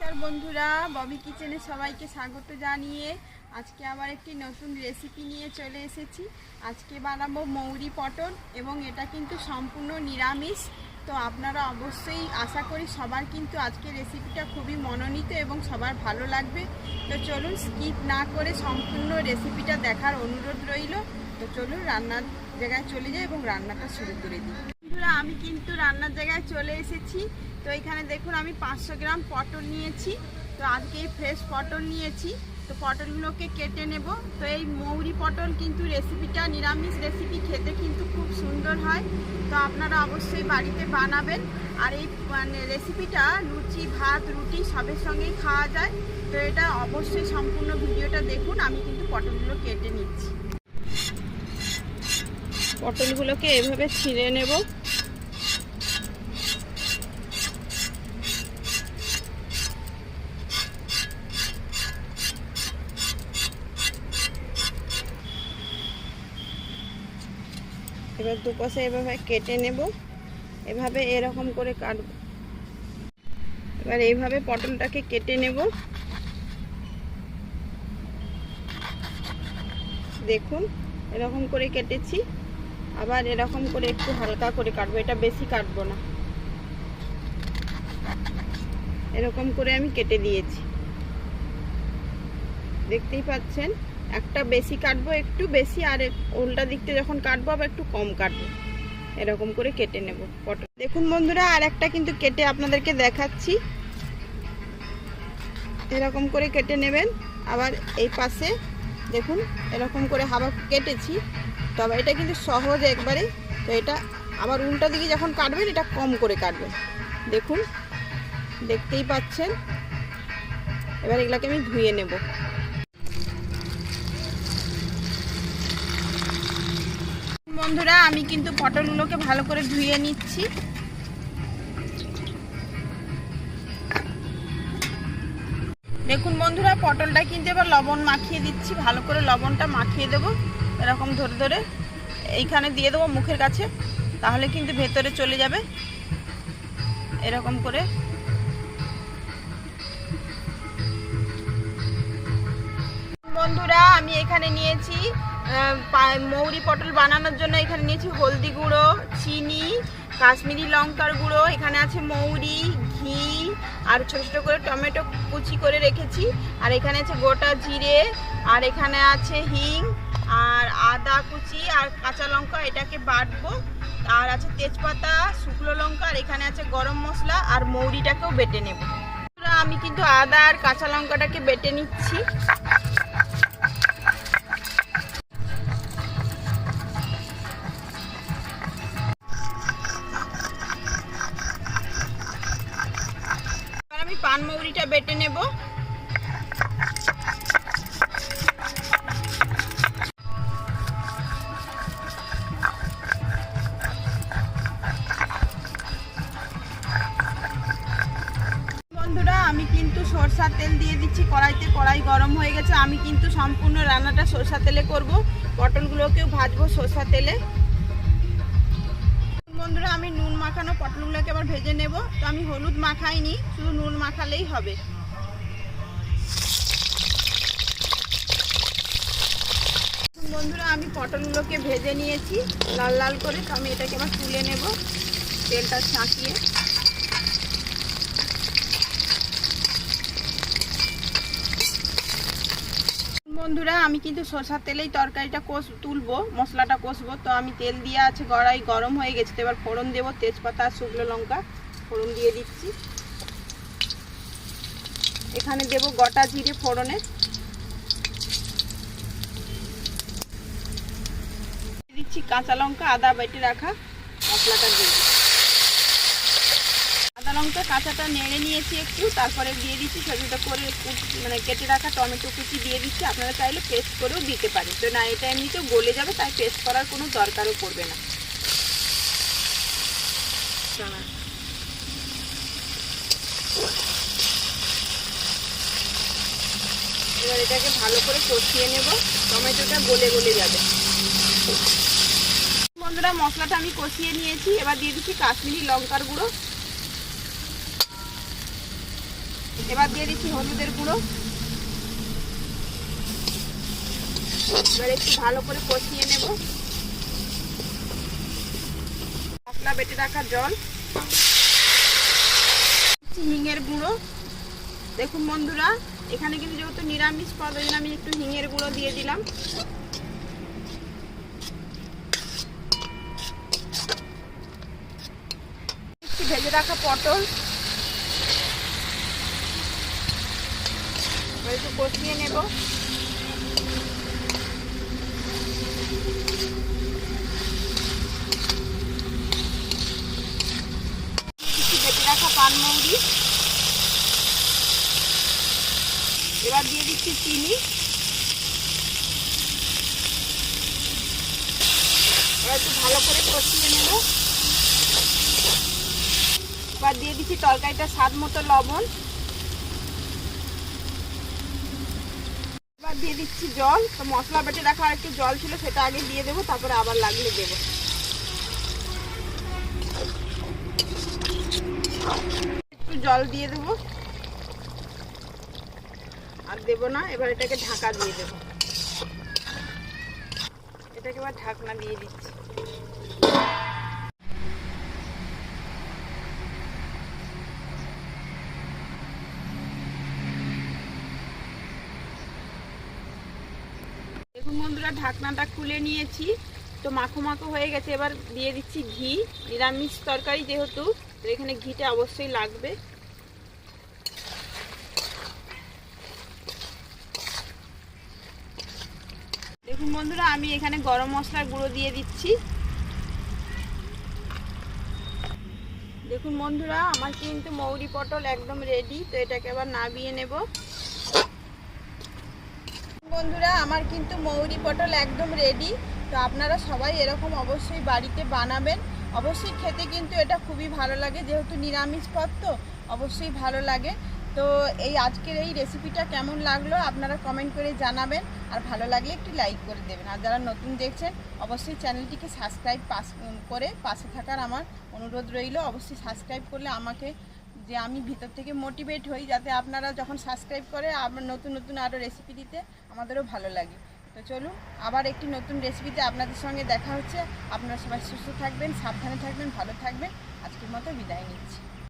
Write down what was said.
বন্ধুরা, ববি কিচেনে সবাইকে স্বাগত জানিয়ে আজকে আবার একটি নতুন রেসিপি নিয়ে চলে এসেছি। আজকে বানাবো মৌরি পটল এবং এটা কিন্তু সম্পূর্ণ নিরামিষ। তো আপনারা অবশ্যই আশা করি সবার কিন্তু আজকে রেসিপিটা খুবই মনোনীত এবং সবার ভালো লাগবে। তো চলুন স্কিপ না করে সম্পূর্ণ রেসিপিটা দেখার অনুরোধ রইল। তো চলুন রান্নার জায়গায় চলে যাই এবং রান্নাটা শুরু করে দিই। বন্ধুরা, আমি কিন্তু রান্নার জায়গায় চলে এসেছি। তো এখানে দেখুন আমি 500 গ্রাম পটল নিয়েছি। তো আজকে এই ফ্রেশ পটল নিয়েছি। তো পটলগুলোকে কেটে নেব। তো এই মৌরি পটল কিন্তু রেসিপিটা নিরামিষ রেসিপি, খেতে কিন্তু খুব সুন্দর হয়। তো আপনারা অবশ্যই বাড়িতে বানাবেন। আর এই রেসিপিটা লুচি, ভাত, রুটি সবের সঙ্গেই খাওয়া যায়। তো এটা অবশ্যই সম্পূর্ণ ভিডিওটা দেখুন। আমি কিন্তু পটলগুলো কেটে নিচ্ছি। পটলগুলোকে এভাবে ছিঁড়ে নেব। এবার দুপাশে এভাবে কেটে নেব। এভাবে এরকম করে কাটব। এবার এইভাবে পটলটাকে কেটে নেব। দেখুন এরকম করে কেটেছি। আবার এরকম করে একটু হালকা করে কাটবো, এটা বেশি কাটবো না। এরকম করে আমি কেটে দিয়েছি, দেখতেই পাচ্ছেন। একটা বেশি কাটবো, একটু বেশি, আর উল্টা দিকতে যখন কাটবো আবার একটু কম কাটবো। এরকম করে কেটে নেব পটল। দেখুন বন্ধুরা, আর একটা কিন্তু কেটে আপনাদেরকে দেখাচ্ছি। এরকম করে কেটে নেবেন। আবার এই পাশে দেখুন এরকম করে হাফ কেটেছি। তবে এটা কিন্তু সহজ একবারে। তো এটা আবার উল্টা দিকে যখন কাটবেন এটা কম করে কাটবেন। দেখুন, দেখতেই পাচ্ছেন। এবার এগুলাকে আমি ধুয়ে নেব। বন্ধুরা, আমি কিন্তু পটলগুলোকে ভালো করে ধুয়ে নিচ্ছি। দেখুন বন্ধুরা, পটলটা কিন্তু এবার লবণ মাখিয়ে দিচ্ছি। ভালো করে লবণটা মাখিয়ে দেব। এরকম ধরে ধরে এইখানে দিয়ে দেবো মুখের কাছে, তাহলে কিন্তু ভেতরে চলে যাবে। এরকম করে বন্ধুরা, আমি এখানে নিয়েছি মৌরি পটল বানানোর জন্য এখানে নিয়েছি হলদি গুঁড়ো, চিনি, কাশ্মীরি লঙ্কার গুঁড়ো, এখানে আছে মৌরি, ঘি, আর ছোটো ছোটো করে টমেটো কুচি করে রেখেছি, আর এখানে আছে গোটা জিরে, আর এখানে আছে হিং, আর আদা কুচি, আর কাঁচা লঙ্কা, এটাকে বাটবো, আর আছে তেজপাতা, শুকনো লঙ্কা, আর এখানে আছে গরম মশলা, আর মৌরিটাকেও বেটে নেব। আমি কিন্তু আদা আর কাঁচা লঙ্কাটাকে বেটে নিচ্ছি। আমি পান মৌরিটা বেটে নেব। বন্ধুরা, আমি কিন্তু সরষার তেল দিয়ে দিচ্ছি কড়াইতে। কড়াই গরম হয়ে গেছে। আমি কিন্তু সম্পূর্ণ রান্নাটা সরষা তেলে করব। পটলগুলোকেও ভাজবো সরষা তেলে। বন্ধুরা, আমি নুন মাখানো পটলগুলোকে আবার ভেজে নেব। তো আমি হলুদ মাখাইনি, শুধু নুন মাখালেই হবে। বন্ধুরা, আমি পটলগুলোকে ভেজে নিয়েছি লাল লাল করে। তো আমি এটাকে আবার তুলে নেব তেলটা ছাঁকিয়ে। বন্ধুরা, আমি কিন্তু সরষার তেলেই তরকারিটা তুলবো, মশলাটা কষবো। তো আমি তেল দিয়ে আছে, কড়াই গরম হয়ে গেছে। তো এবার ফোড়ন দেবো, তেজপাতা আর শুকনো লঙ্কা ফোড়ন দিয়ে দিচ্ছি। এখানে দেব গোটা জিরে ফোড়নে, দিচ্ছি কাঁচা লঙ্কা, আদা বেটে রাখা মশলাটা দিয়ে দিচ্ছি। আদা লঙ্কা কাঁচাটা নেড়ে নিয়েছি একটু, তারপরে দিয়ে দিচ্ছি ছোটো ছোটো করে কেটে রাখা টমেটো কুচি দিয়ে দিচ্ছি। আপনারা চাইলে পেস্ট করেও দিতে পারেন। তো না, এটা এমনিতেও গলে যাবে, তাই পেস্ট করার কোনো দরকারও পড়বে না। এবার এটাকে ভালো করে কষিয়ে নেব, টমেটোটা গলে গলে যাবে। বন্ধুরা, মশলাটা আমি কষিয়ে নিয়েছি। এবার দিয়ে দিচ্ছি কাশ্মীরি লঙ্কার গুঁড়ো, এবার দিয়ে দিচ্ছি হলুদের গুঁড়ো। এবার একটু ভালো করে কষিয়ে নেব। মশলা বেটে রাখা জল, হিঙের গুঁড়ো। দেখুন বন্ধুরা, এখানে কিন্তু যেহেতু নিরামিষ পদ, ওই জন্য আমি একটু হিঙের গুঁড়ো দিয়ে দিলাম। ভেজে রাখা পটল একটু কষিয়ে নেব। ভেজে রাখা পানমৌরি, এবার দিয়ে দিচ্ছি চিনি। এবার একটু ভালো করে কষিয়ে নেব। এবার দিয়ে দিচ্ছি তরকারিটা স্বাদ মতো লবণ। এবার দিয়ে দিচ্ছি জল। তো মশলা বেটে রাখা আর একটু জল ছিল, সেটা আগে দিয়ে দেবো, তারপরে আবার লাগলে দেবো। একটু জল দিয়ে দেবো, আর দেবো না। এবার এটাকে ঢাকা দিয়ে দেবো। এটাকে এবার ঢাকনা দিয়ে দিচ্ছি। দেখুন বন্ধুরা, ঢাকনাটা খুলে নিয়েছি। তো মাখো মাখো হয়ে গেছে। এবার দিয়ে দিচ্ছি ঘি। নিরামিষ তরকারি যেহেতু, তো এখানে ঘিটা অবশ্যই লাগবে। দেখুন বন্ধুরা, আমি এখানে গরম মশলার গুঁড়ো দিয়ে দিচ্ছি। দেখুন বন্ধুরা, আমার কিন্তু মৌরি পটল একদম রেডি। তো এটাকে আবার নামিয়ে নেব। বন্ধুরা, আমার কিন্তু মৌরি পটল একদম রেডি। তো আপনারা সবাই এরকম অবশ্যই বাড়িতে বানাবেন। অবশ্যই খেতে কিন্তু এটা খুবই ভালো লাগে, যেহেতু নিরামিষ পদ তো অবশ্যই ভালো লাগে। তো এই আজকের এই রেসিপিটা কেমন লাগলো আপনারা কমেন্ট করে জানাবেন। আর ভালো লাগলে একটু লাইক করে দেবেন। আর যারা নতুন দেখছেন অবশ্যই চ্যানেলটিকে সাবস্ক্রাইব করে পাশে থাকার আমার অনুরোধ রইল। অবশ্যই সাবস্ক্রাইব করলে আমাকে, যে আমি ভিতর থেকে মোটিভেট হই, যাতে আপনারা যখন সাবস্ক্রাইব করে আবার নতুন নতুন আরও রেসিপি দিতে আমাদেরও ভালো লাগে। তো চলুন, আবার একটি নতুন রেসিপিতে আপনাদের সঙ্গে দেখা হচ্ছে। আপনারা সবাই সুস্থ থাকবেন, সাবধানে থাকবেন, ভালো থাকবেন। আজকের মতো বিদায় নিচ্ছি।